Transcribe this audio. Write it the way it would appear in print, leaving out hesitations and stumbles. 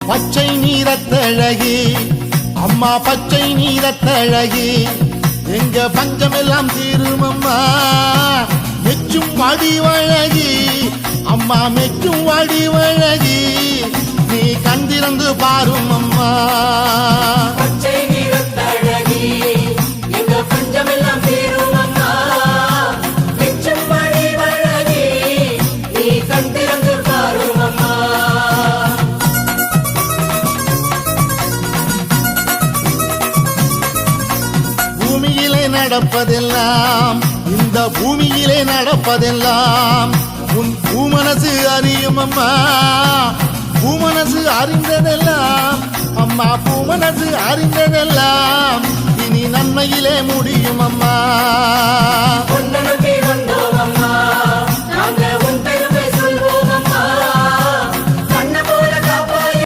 பச்சை நீரத்தழகி அம்மா பச்சை நீரத்தழகி எங்க பஞ்சமெல்லாம் தீருமம்மா மெச்சும் வடிவழகி அம்மா மெச்சும் வடிவழகி நீ கண் திறந்து பாரும் அம்மா பச்சை நீரத்தழகி எங்க பஞ்சமெல்லாம் தீரும் அம்மா மெச்சும் வடிவழகி நீ கண் திறந்து பாரும் அம்மா பூமியிலே நடப்பதெல்லாம் இந்த பூமியிலே நடப்பதெல்லாம் உன் பூமனசு அறியும் அம்மா பூமனசு அறிந்ததெல்லாம் அம்மா பூமனசு அறிந்ததெல்லாம் இனி நன்மையிலே முடியும் அம்மா பொன்னனுக்கு